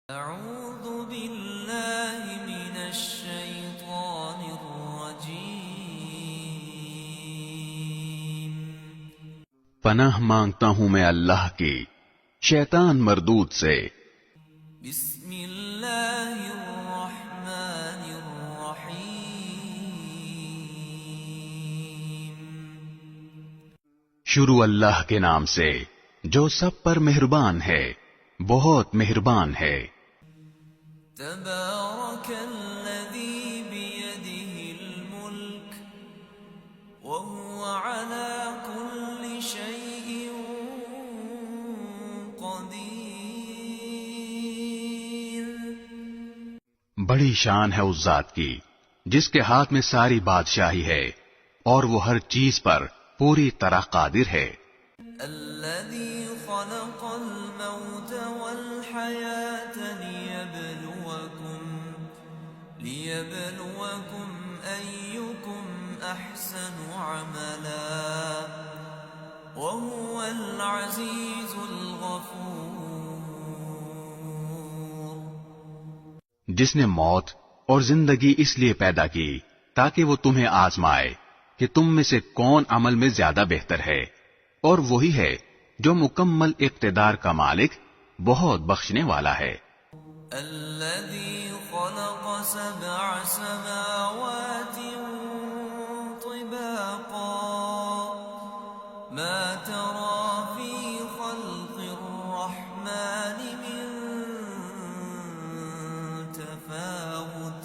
اعوذ باللہ من الشیطان الرجیم پناہ مانگتا ہوں میں اللہ کی شیطان مردود سے۔ بسم اللہ الرحمن الرحیم شروع اللہ کے نام سے جو سب پر مہربان ہے، بہت مہربان ہے۔ تبارک الذی بیدہ الملک وہو علی کل شیء قدیر۔ بڑی شان ہے اس ذات کی جس کے ہاتھ میں ساری بادشاہی ہے اور وہ ہر چیز پر پوری طرح قادر ہے۔ الذي خلق الموت والحياة ليبلوكم أيكم أحسن عملا وهو العزيز الغفور۔ جس نے موت اور زندگی اس لیے پیدا کی تاکہ وہ تمہیں آزمائے کہ تم میں سے کون عمل میں زیادہ بہتر ہے، اور وہی ہے جو مکمل اقتدار کا مالک بہت بخشنے والا ہے۔ الذي خلق سبع سماوات طباقا ما ترى في خلق الرحمن من تفاوت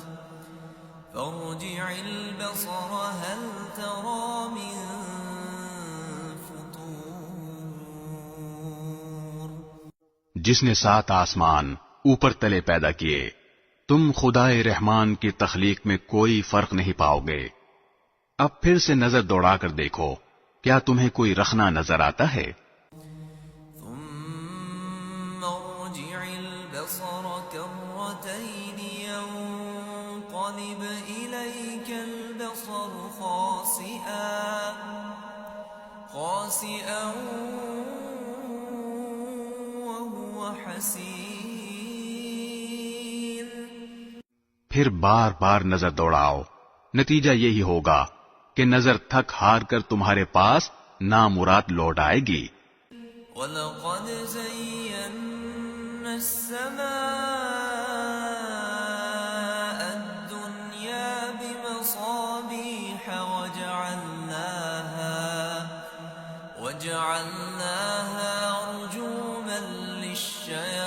فارجع البصر هل ترى من فطور۔ جس نے 7 آسمان اوپر تلے پیدا کیے، تم خدائے رحمان کی تخلیق میں کوئی فرق نہیں پاؤ گے۔ اب پھر سے نظر دوڑا کر دیکھو، کیا تمہیں کوئی رخنا نظر آتا ہے؟ ثم ارجع البصر كرتين ينقلب إليك البصر خاسئا وهو حسير۔ پھر بار بار نظر دوڑاؤ، نتیجہ یہی ہوگا کہ نظر تھک ہار کر تمہارے پاس نامراد لوٹ آئے گی۔ وَلَقَدْ زَيَّنَّا السَّمَاءَ الدُّنْيَا بِمَصَابِيحَ وَجَعَلْنَاهَا رُجُومًا لِلشَّيَاطِينِ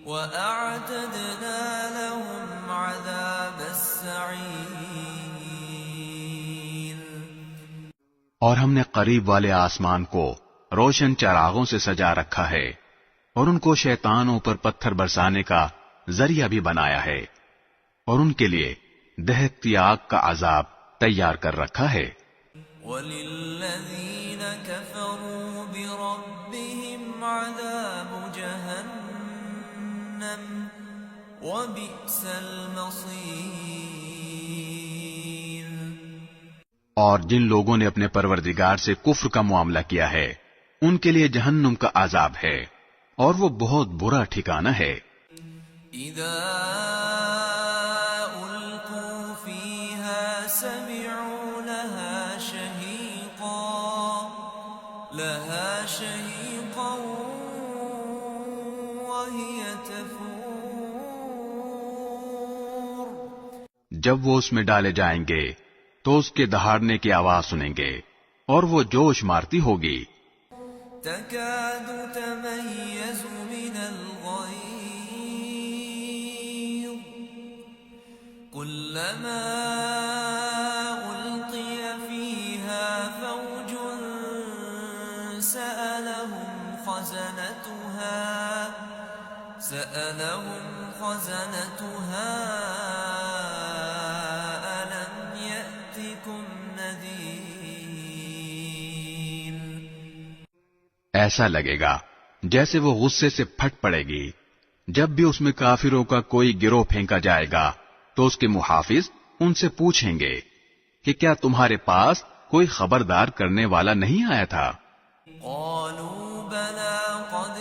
وَأَعْتَدْنَا لَهُمْ عَذَابَ السَّعِيرِ۔ اور ہم نے قریب والے آسمان کو روشن چراغوں سے سجا رکھا ہے، اور ان کو شیطانوں پر پتھر برسانے کا ذریعہ بھی بنایا ہے، اور ان کے لیے دہکتی آگ کا عذاب تیار کر رکھا ہے۔ وَلِلَّذِينَ كَفَرُوا بِرَبِّهِمْ عَذَابُ جَهَنَّمَ وَبِئْسَ الْمَصِيرُ۔ اور جن لوگوں نے اپنے پروردگار سے کفر کا معاملہ کیا ہے، ان کے لیے جہنم کا عذاب ہے، اور وہ بہت برا ٹھکانہ ہے۔ اذا القوا فيها سمعوا لها شهيقا وهي تفور۔ جب وہ اس میں ڈالے جائیں گے تو اس کے دہاڑنے کی آواز سنیں گے، اور وہ جوش مارتی ہوگی۔ تكاد تميز من الغيظ كلما ألقي فيها فوج سألهم خزنتها ألم يأتكم نذير۔ ایسا لگے گا جیسے وہ غصے سے پھٹ پڑے گی۔ جب بھی اس میں کافروں کا کوئی گروہ پھینکا جائے گا تو اس کے محافظ ان سے پوچھیں گے کہ کیا تمہارے پاس کوئی خبردار کرنے والا نہیں آیا تھا؟ قالوا بلى قد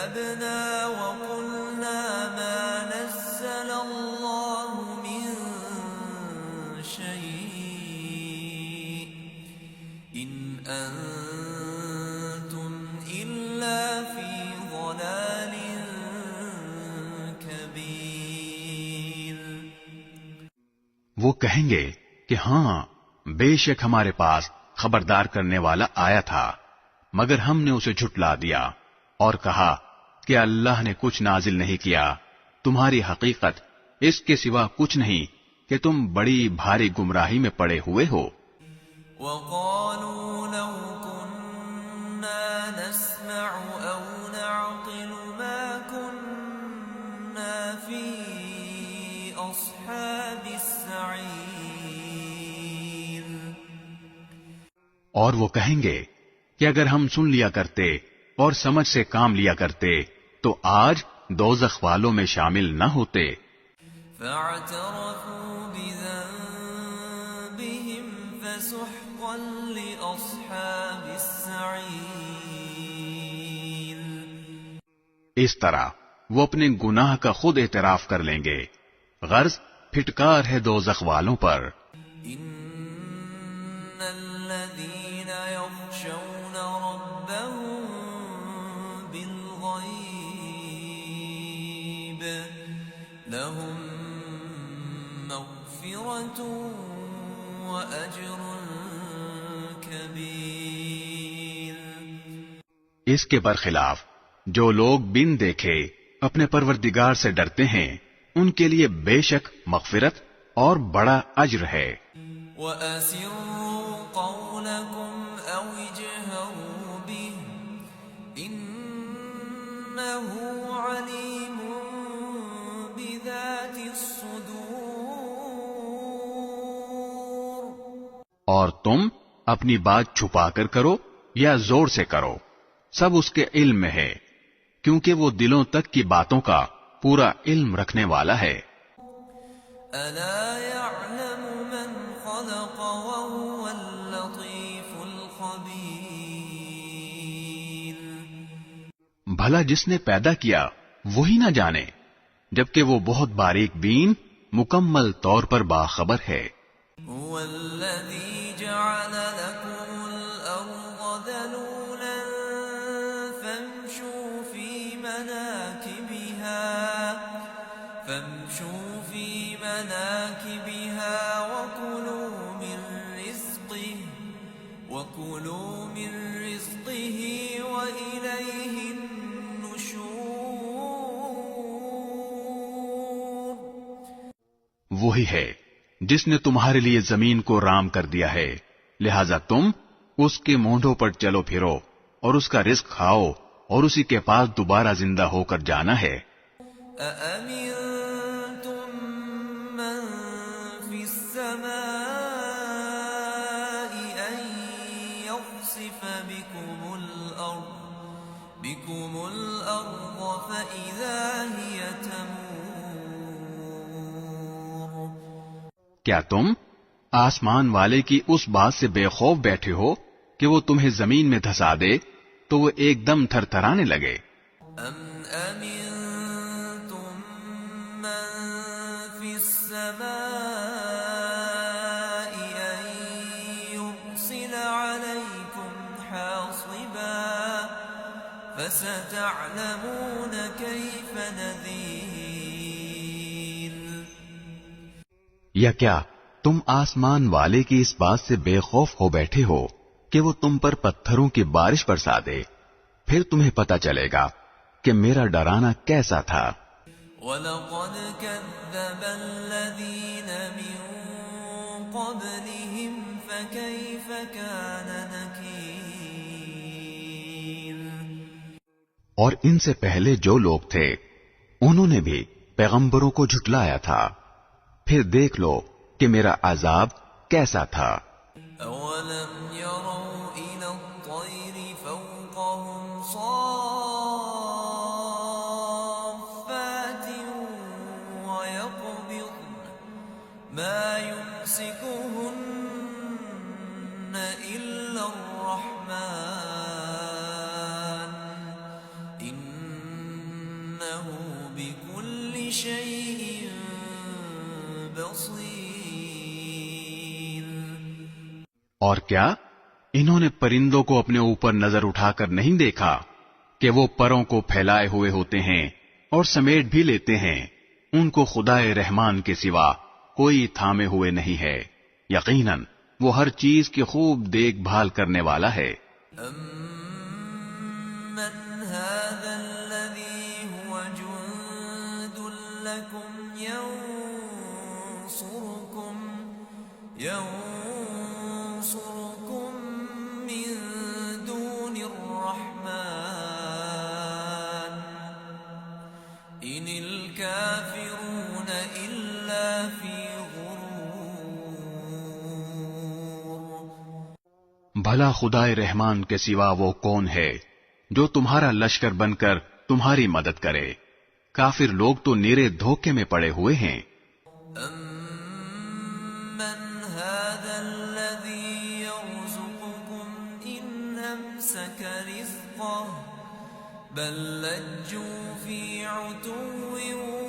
كذبنا وقلنا ما نزل الله من شيء إن أنتم إلا في ضلال كبير. وہ کہیں گے کہ ہاں بے شک ہمارے پاس خبردار کرنے والا آیا تھا، مگر ہم نے اسے جھٹلا دیا اور کہا کہ اللہ نے کچھ نازل نہیں کیا، تمہاری حقیقت اس کے سوا کچھ نہیں کہ تم بڑی بھاری گمراہی میں پڑے ہوئے ہو. وقالوا لو كنا نسمع أو نعقل ما كنا في أصحاب السعير. اور وہ کہیں گے کہ اگر ہم سن لیا کرتے اور سمجھ سے کام لیا کرتے تو آج دوزخ والوں میں شامل نہ ہوتے. فاعترفوا بذنبهم فسحقا لأصحاب السعير. اس طرح وہ اپنے گناہ کا خود اعتراف کر لیں گے، غرض پھٹکار ہے دوزخ والوں پر. إن الذين يخشون ربهم بالغيب لهم مغفرة وأجر كبير. اس کے برخلاف جو لوگ بن دیکھے اپنے پروردگار سے ڈرتے ہیں ان کے لیے بے شک مغفرت اور بڑا اجر ہے. وَأَسِرُّوا قَوْلَكُمْ أَوْ اجْهَرُوا بِهِ إِنَّهُ عَلِيمٌ بِذَاتِ الصُّدُورِ. اور تم اپنی بات چھپا کر کرو یا زور سے کرو، سب اس کے علم میں ہے، کیونکہ وہ دلوں تک کی باتوں کا پورا علم رکھنے والا ہے. أَلَا يَعْلَمُ مَنْ خَلَقَ وَهُوَ اللَّطِيفُ الْخَبِيرُ. بھلا جس نے پیدا کیا وہی نہ جانے، جبکہ وہ بہت باریک بین مکمل طور پر باخبر ہے. هُوَ الَّذِي جَعَلَ لَكُمُ الْأَرْضَ ذَلُولًا فَامْشُوا فِي مَنَاكِبِهَا وَكُلُوا مِن رِّزْقِهِ وَإِلَيْهِ النُّشُورُ. وہی ہے جس نے تمہارے لیے زمین کو رام کر دیا ہے، لہذا تم اس کے مونڈوں پر چلو پھرو اور اس کا رزق کھاؤ اور اسی کے پاس دوبارہ زندہ ہو کر جانا ہے. أَأَمِنتُم مَّن فِي السَّمَاءِ أَن يَخْسِفَ بِكُمُ الْأَرْضَ فَإِذَا هِيَ تَمُورُ. کیا تم آسمان والے کی اس بات سے بے خوف بیٹھے ہو کہ وہ تمہیں زمین میں دھسا دے تو وہ ایک دم تھر تھرانے لگے؟ أَمْ أَمِنتُم مَّن فِي السَّمَاءِ أَن يُرْسِلَ عَلَيْكُمْ حَاصِبًا فَسَتَعْلَمُونَ كَيْفَ نَذِيرِ. یا کیا تم آسمان والے کی اس بات سے بے خوف ہو بیٹھے ہو کہ وہ تم پر پتھروں کی بارش برسا دے، پھر تمہیں پتہ چلے گا کہ میرا ڈرانا کیسا تھا. وَلَقَدْ كَذَّبَ الَّذِينَ مِن قَبْلِهِمْ فَكَيْفَ كَانَ نَكِيرِ. اور ان سے پہلے جو لوگ تھے انہوں نے بھی پیغمبروں کو جھٹلایا تھا، پھر دیکھ لو کہ میرا عذاب کیسا تھا. أَوَلَمْ يَرَوْا إِلَى الطَّيْرِ فَوْقَهُمْ صَافَّاتٍ وَيَقْبِضْنَ مَا يُمْسِكُهُنَّ إِلَّا الرَّحْمَنُ إِنَّهُ بصير اور کیا انہوں نے پرندوں کو اپنے اوپر نظر اٹھا کر نہیں دیکھا کہ وہ پروں کو پھیلائے ہوئے ہوتے ہیں اور سمیٹ بھی لیتے ہیں، ان کو خدائے رحمان کے سوا کوئی تھامے ہوئے نہیں ہے، یقیناً وہ ہر چیز کی خوب دیکھ بھال کرنے والا ہے۔ أَمَّنْ هَذَا الَّذِي هُوَ جُندٌ لَكُمْ يَنصُرُكُم مِّن دُونِ الرَّحْمَٰنِ إِنِ الْكَافِرُونَ إِلَّا فِي غُرُورٍ۔ بھلا خدائے رحمان کے سوا وہ کون ہے جو تمہارا لشکر بن کر تمہاری مدد کرے؟ کافر لوگ تو نیرے دھوکے میں پڑے ہوئے ہیں۔ أَمَّنْ هَذَا الَّذِي يَرْزُقُكُمْ إِنْ أَمْسَكَ رِزْقَهُ بَل لَّجُّوا فِي عُتُوٍّ